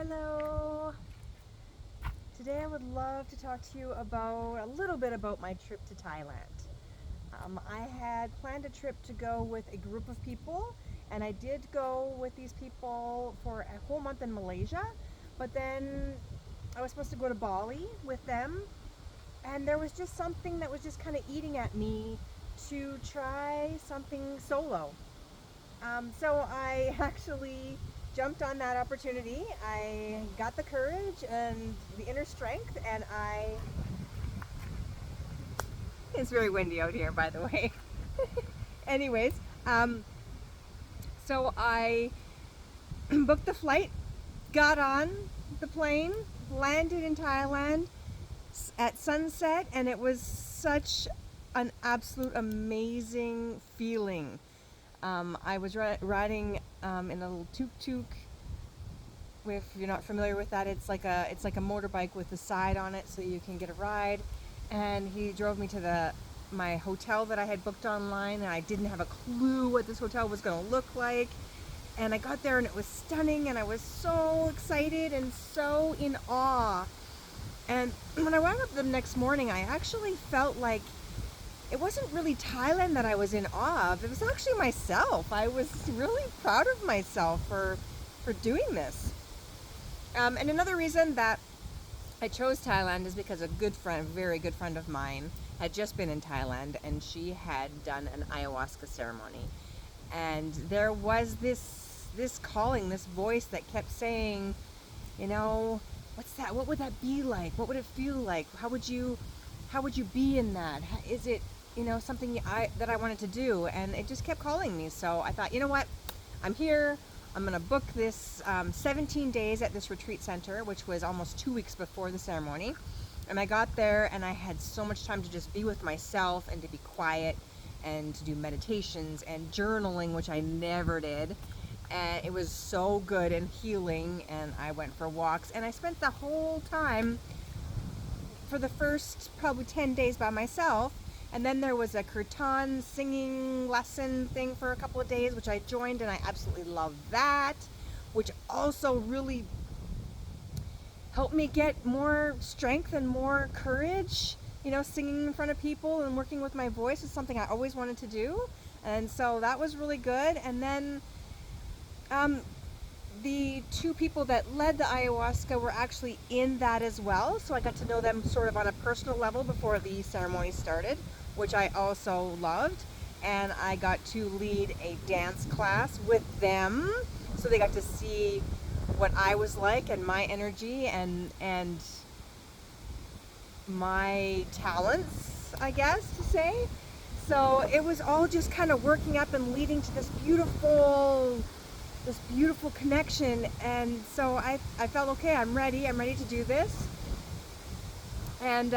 Hello. Today I would love to talk to you about a little bit about my trip to Thailand. I had planned a trip to go with a group of people, and I did go with these people for a whole month in Malaysia, but then I was supposed to go to Bali with them, and there was just something that was just kind of eating at me to try something solo. So I actually jumped on that opportunity. I got the courage and the inner strength, and it's very windy out here, by the way. Anyways, um, so I booked the flight, got on the plane, landed in Thailand at sunset, and it was such an absolute amazing feeling. I was riding in a little tuk-tuk. If you're not familiar with that, it's like a motorbike with a side on it, so you can get a ride. And he drove me to my hotel that I had booked online, and I didn't have a clue what this hotel was going to look like. And I got there, and it was stunning, and I was so excited and so in awe. And when I woke up the next morning, I actually felt like it wasn't really Thailand that I was in awe of. It was actually myself. I was really proud of myself for doing this. And another reason that I chose Thailand is because a good friend, very good friend of mine, had just been in Thailand, and she had done an ayahuasca ceremony. And there was this calling, this voice that kept saying, you know, what's that? What would that be like? What would it feel like? How would you be in that? Is it, something that I wanted to do? And it just kept calling me. So I thought, you know what? I'm here. I'm going to book this 17 days at this retreat center, which was almost 2 weeks before the ceremony. And I got there, and I had so much time to just be with myself and to be quiet and to do meditations and journaling, which I never did. And it was so good and healing. And I went for walks, and I spent the whole time for the first probably 10 days by myself. And then there was a kirtan singing lesson thing for a couple of days, which I joined, and I absolutely loved that, which also really helped me get more strength and more courage. Singing in front of people and working with my voice is something I always wanted to do. And so that was really good. And then the two people that led the ayahuasca were actually in that as well. So I got to know them sort of on a personal level before the ceremony started, which I also loved. And I got to lead a dance class with them. So they got to see what I was like and my energy and my talents, I guess to say. So it was all just kind of working up and leading to this beautiful connection. And so I felt, okay, I'm ready to do this. And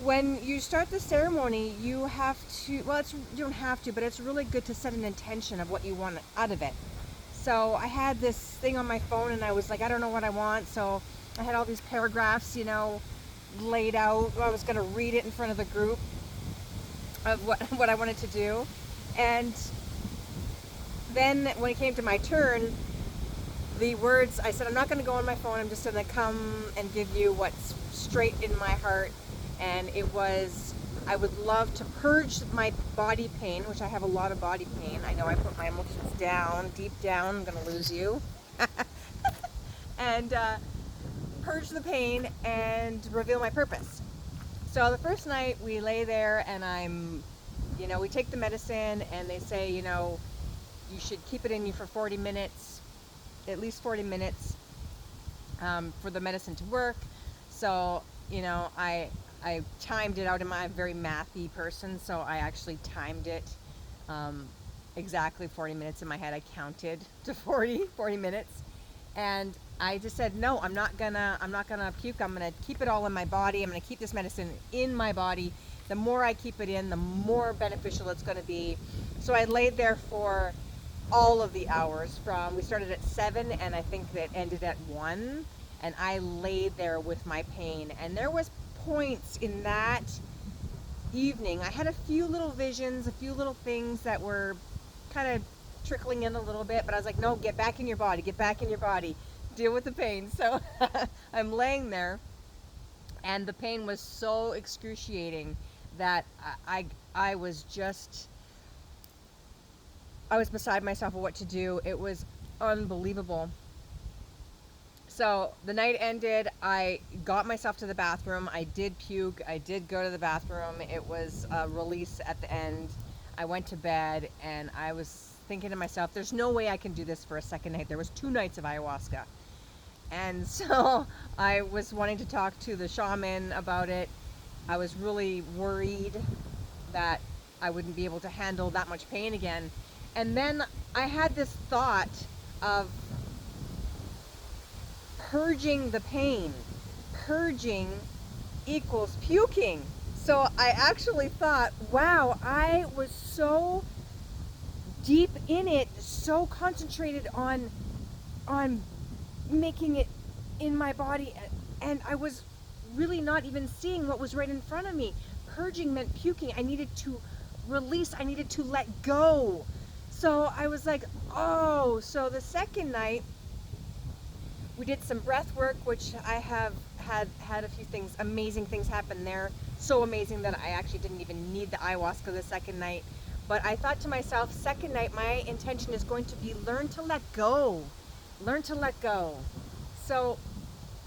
when you start the ceremony, you have to, well, you don't have to, but it's really good to set an intention of what you want out of it. So I had this thing on my phone, and I was like, I don't know what I want. So I had all these paragraphs, laid out. I was going to read it in front of the group of what I wanted to do. And then when it came to my turn, the words, I said, I'm not going to go on my phone. I'm just going to come and give you what's straight in my heart. And it was, I would love to purge my body pain, which I have a lot of body pain. I know I put my emotions down, deep down. I'm going to lose you. And purge the pain and reveal my purpose. So the first night we lay there, and we take the medicine, and they say, you should keep it in you for 40 minutes, at least 40 minutes, for the medicine to work. So, I timed it out. I'm a very mathy person, so I actually timed it exactly 40 minutes in my head. I counted to 40 minutes. And I just said, no, I'm not gonna puke. I'm gonna keep it all in my body. I'm gonna keep this medicine in my body. The more I keep it in, the more beneficial it's gonna be. So I laid there for all of the hours. We started at 7, and I think that ended at 1. And I laid there with my pain. And there was points in that evening. I had a few little visions, a few little things that were kind of trickling in a little bit, but I was like, no, get back in your body, deal with the pain. So I'm laying there, and the pain was so excruciating that I was just, I was beside myself of what to do. It was unbelievable. So the night ended. I got myself to the bathroom. I did puke. I did go to the bathroom. It was a release at the end. I went to bed, and I was thinking to myself, there's no way I can do this for a second night. There was 2 nights of ayahuasca. And so I was wanting to talk to the shaman about it. I was really worried that I wouldn't be able to handle that much pain again. And then I had this thought of purging the pain. Purging equals puking. So I actually thought, wow, I was so deep in it, so concentrated on making it in my body, and I was really not even seeing what was right in front of me. Purging meant puking. I needed to release. I needed to let go. So I was like, oh. So the second night we did some breath work, which I have had a few things, amazing things happen there. So amazing that I actually didn't even need the ayahuasca the second night. But I thought to myself, second night, my intention is going to be learn to let go. Learn to let go. So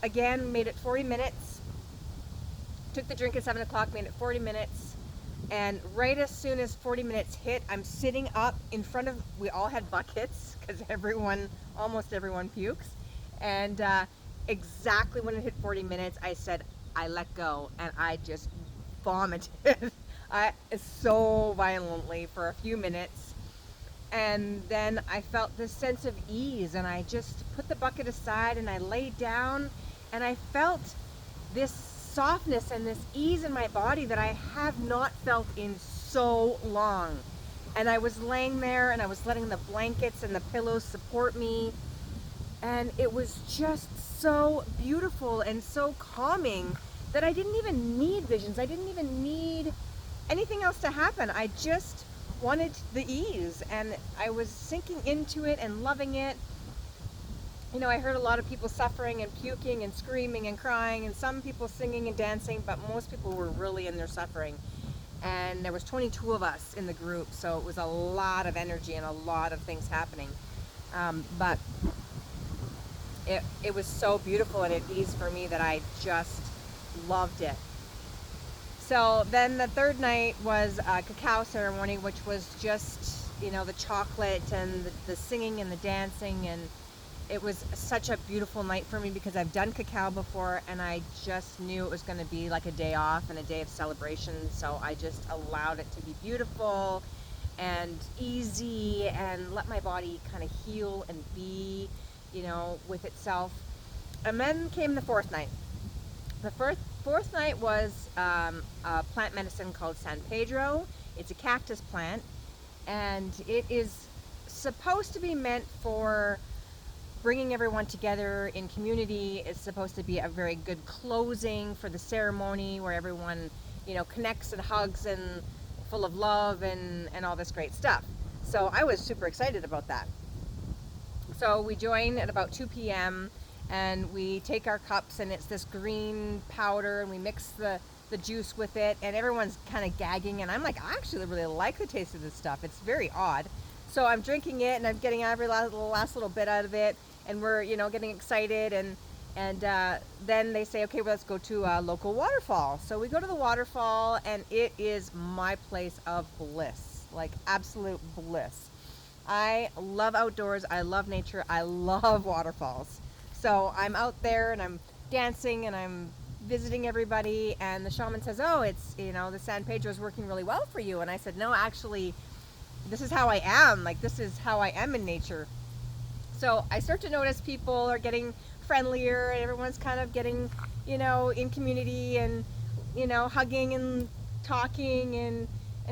again, made it 40 minutes. Took the drink at 7 o'clock, made it 40 minutes. And right as soon as 40 minutes hit, I'm sitting up in front of, we all had buckets because almost everyone pukes. And exactly when it hit 40 minutes, I said, I let go. And I just vomited so violently for a few minutes. And then I felt this sense of ease, and I just put the bucket aside and I laid down, and I felt this softness and this ease in my body that I have not felt in so long. And I was laying there and I was letting the blankets and the pillows support me, and it was just so beautiful and so calming that I didn't even need visions. I didn't even need anything else to happen. I just wanted the ease, and I was sinking into it and loving it. You know, I heard a lot of people suffering and puking and screaming and crying, and some people singing and dancing, but most people were really in their suffering. And there was 22 of us in the group, so it was a lot of energy and a lot of things happening. But it was so beautiful and at ease for me that I just loved it. So then the third night was a cacao ceremony, which was just, you know, the chocolate and the singing and the dancing, and it was such a beautiful night for me because I've done cacao before, and I just knew it was going to be like a day off and a day of celebration. So I just allowed it to be beautiful and easy and let my body kind of heal and be, you know, with itself. And then came the fourth night. The fourth night was a plant medicine called San Pedro. It's a cactus plant, and it is supposed to be meant for bringing everyone together in community. It's supposed to be a very good closing for the ceremony where everyone, you know, connects and hugs and full of love and all this great stuff. So I was super excited about that. So we join at about 2 p.m. and we take our cups, and it's this green powder, and we mix the juice with it, and everyone's kind of gagging, and I'm like, I actually really like the taste of this stuff. It's very odd. So I'm drinking it, and I'm getting every last little bit out of it, and we're, you know, getting excited, and then they say, okay, well, let's go to a local waterfall. So we go to the waterfall, and it is my place of bliss, like absolute bliss. I love outdoors. I love nature. I love waterfalls. So I'm out there and I'm dancing and I'm visiting everybody, and the shaman says, oh, it's, you know, the San Pedro is working really well for you. And I said, no, actually, this is how I am. Like, this is how I am in nature. So I start to notice people are getting friendlier, and everyone's kind of getting, you know, in community and, you know, hugging and talking and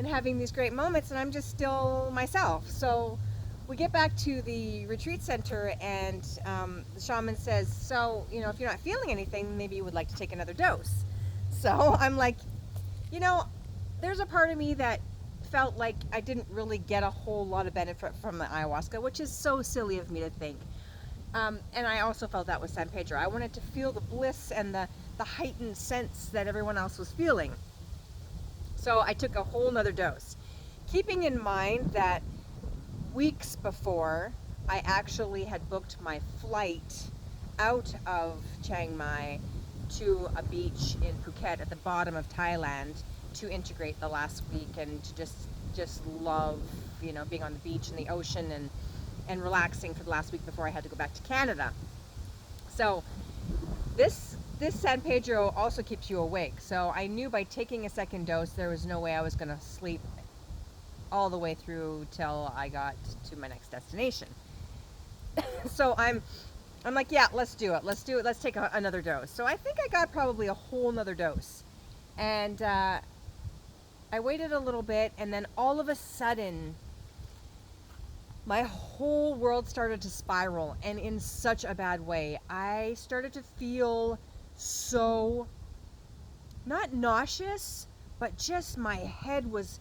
having these great moments, and I'm just still myself. So we get back to the retreat center, and the shaman says, so, you know, if you're not feeling anything, maybe you would like to take another dose. So I'm like, you know, there's a part of me that felt like I didn't really get a whole lot of benefit from the ayahuasca, which is so silly of me to think. And I also felt that with San Pedro. I wanted to feel the bliss and the heightened sense that everyone else was feeling. So I took a whole nother dose, keeping in mind that weeks before I actually had booked my flight out of Chiang Mai to a beach in Phuket at the bottom of Thailand to integrate the last week and to just love, being on the beach and the ocean and relaxing for the last week before I had to go back to Canada. So this San Pedro also keeps you awake. So I knew by taking a second dose there was no way I was going to sleep all the way through till I got to my next destination. So I'm like, yeah, let's do it. Let's take another dose. So I think I got probably a whole nother dose. And I waited a little bit, and then all of a sudden, my whole world started to spiral, and in such a bad way. I started to feel so, not nauseous, but just my head was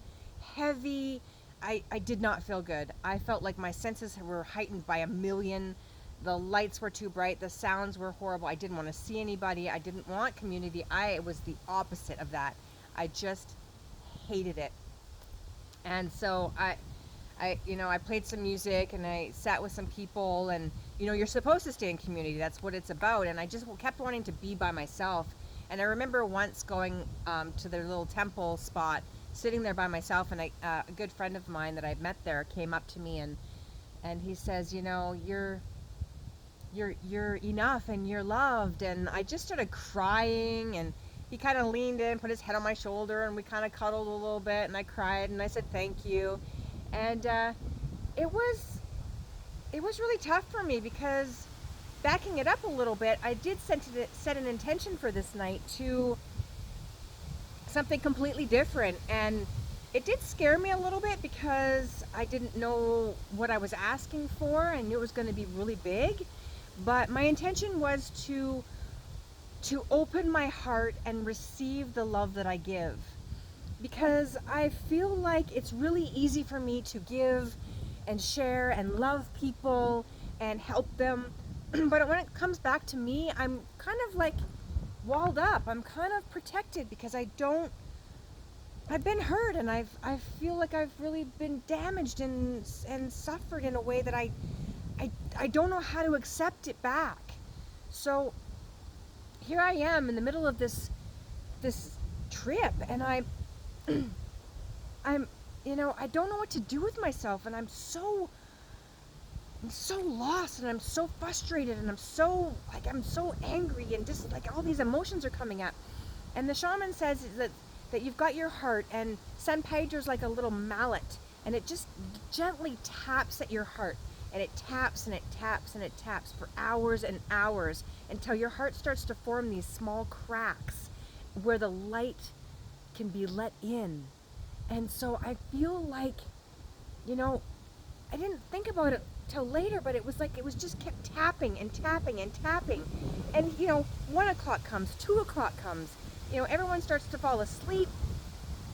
heavy. I did not feel good. I felt like my senses were heightened by a million. The lights were too bright. The sounds were horrible. I didn't want to see anybody. I didn't want community. I was the opposite of that. I just hated it. And so I played some music and I sat with some people, and you're supposed to stay in community. That's what it's about. And I just kept wanting to be by myself. And I remember once going to their little temple spot, sitting there by myself, and a good friend of mine that I'd met there came up to me and he says, you're enough and you're loved. And I just started crying, and he kind of leaned in, put his head on my shoulder, and we kind of cuddled a little bit, and I cried and I said thank you. And it was really tough for me, because backing it up a little bit, I did set an intention for this night to something completely different, and it did scare me a little bit because I didn't know what I was asking for. I knew it was going to be really big, but my intention was to open my heart and receive the love that I give, because I feel like it's really easy for me to give and share and love people and help them, but when it comes back to me, I'm kind of like walled up. I'm kind of protected because I've been hurt, and I feel like I've really been damaged and suffered in a way that I don't know how to accept it back. So here I am in the middle of this trip, and I don't know what to do with myself, and I'm so lost, and I'm so frustrated, and I'm so angry, and just like all these emotions are coming up. And the shaman says that you've got your heart, and San Pedro's like a little mallet, and it just gently taps at your heart, and it taps and it taps and it taps for hours and hours until your heart starts to form these small cracks where the light can be let in. And so I feel like, I didn't think about it till later, but it was like it was just kept tapping and tapping and tapping. And 1 o'clock comes, 2 o'clock comes, everyone starts to fall asleep.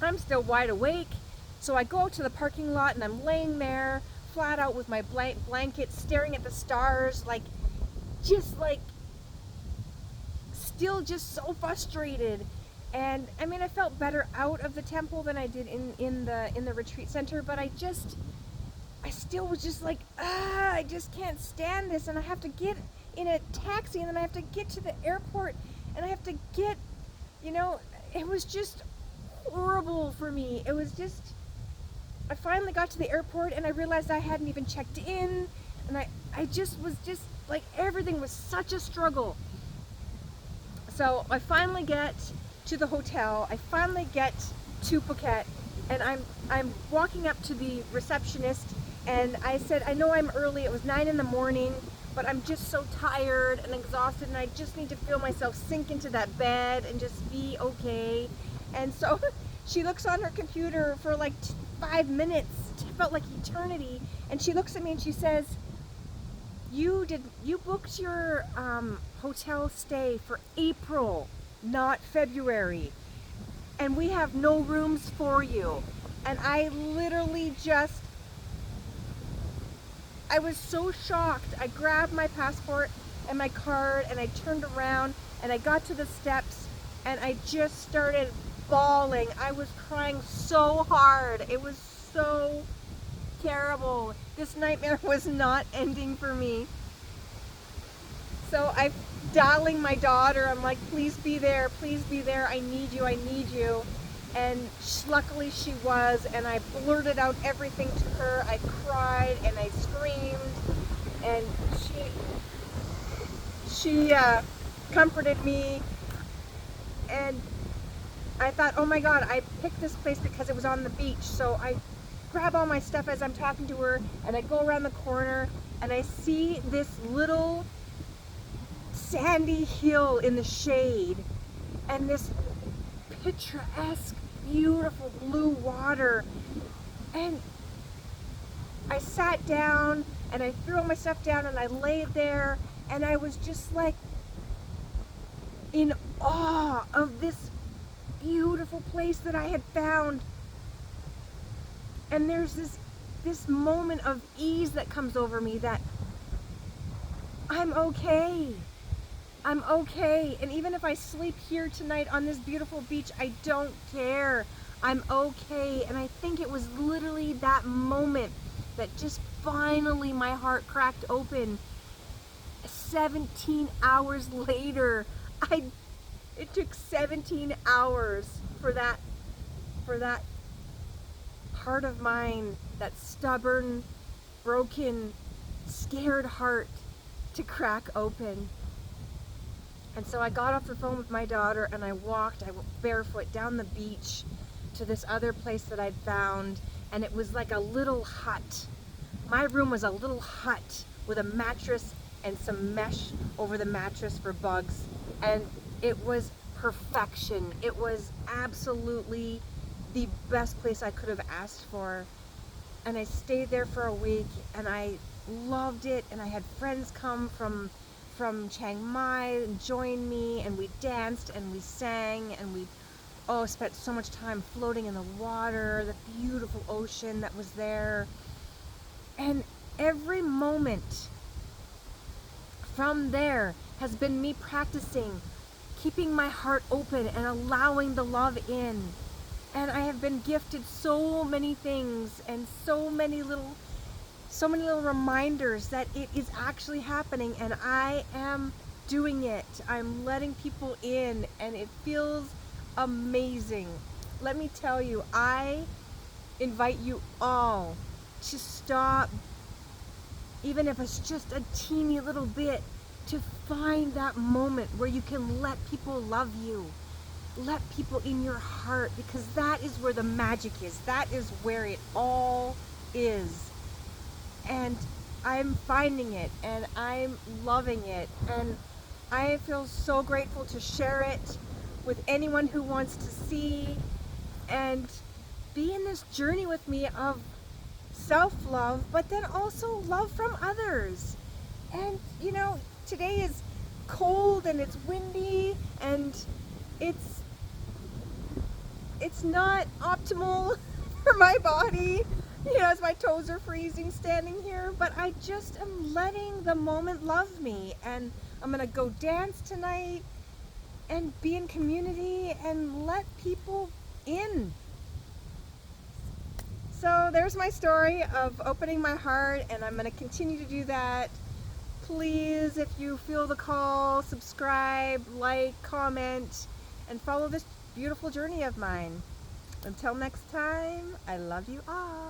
I'm still wide awake. So I go out to the parking lot, and I'm laying there flat out with my blanket, staring at the stars, still just so frustrated. And I felt better out of the temple than I did in the retreat center, but I still was just like, I just can't stand this, and I have to get in a taxi, and then I have to get to the airport, and I have to get, it was just horrible for me. It was just, I finally got to the airport, and I realized I hadn't even checked in, and I just was just like, everything was such a struggle. So I finally get to the hotel, I finally get to Phuket, and I'm walking up to the receptionist, and I said, I know I'm early, it was 9 in the morning, but I'm just so tired and exhausted, and I just need to feel myself sink into that bed and just be okay. And so she looks on her computer for like 5 minutes, it felt like eternity, and she looks at me and she says, you booked your hotel stay for April, not February, and we have no rooms for you. And I literally just I was so shocked. I grabbed my passport and my card and I turned around and I got to the steps and I just started bawling. I was crying so hard. It was so terrible. This nightmare was not ending for me. So I'm dialing my daughter. I'm like, please be there, please be there. I need you, I need you. And luckily she was, and I blurted out everything to her. I cried and I screamed, and she comforted me. And I thought, oh my God, I picked this place because it was on the beach. So I grab all my stuff as I'm talking to her, and I go around the corner, and I see this little sandy hill in the shade, and this picturesque, beautiful blue water. And I sat down, and I threw all my stuff down, and I laid there, and I was just like in awe of this beautiful place that I had found. And there's this moment of ease that comes over me, that I'm okay. I'm okay. And even if I sleep here tonight on this beautiful beach, I don't care. I'm okay. And I think it was literally that moment that just finally my heart cracked open. 17 hours later, it took 17 hours for that heart of mine, that stubborn, broken, scared heart, to crack open. And so I got off the phone with my daughter and I went barefoot down the beach to this other place that I'd found, and it was like a little hut. My room was a little hut with a mattress and some mesh over the mattress for bugs, and it was perfection. It was absolutely the best place I could have asked for. And I stayed there for a week and I loved it, and I had friends come from Chiang Mai and join me, and we danced and we sang, and we spent so much time floating in the water, the beautiful ocean that was there. And every moment from there has been me practicing keeping my heart open and allowing the love in. And I have been gifted so many things and so many little reminders that it is actually happening, and I am doing it. I'm letting people in, and it feels amazing. Let me tell you, I invite you all to stop, even if it's just a teeny little bit, to find that moment where you can let people love you. Let people in your heart, because that is where the magic is. That is where it all is. And I'm finding it, and I'm loving it, and I feel so grateful to share it with anyone who wants to see and be in this journey with me of self-love, but then also love from others. And you know, today is cold and it's windy and it's not optimal for my body, you know, as my toes are freezing standing here, but I just am letting the moment love me, and I'm gonna go dance tonight and be in community and let people in. So there's my story of opening my heart, and I'm gonna continue to do that. Please, if you feel the call, subscribe, like, comment, and follow this beautiful journey of mine. Until next time, I love you all.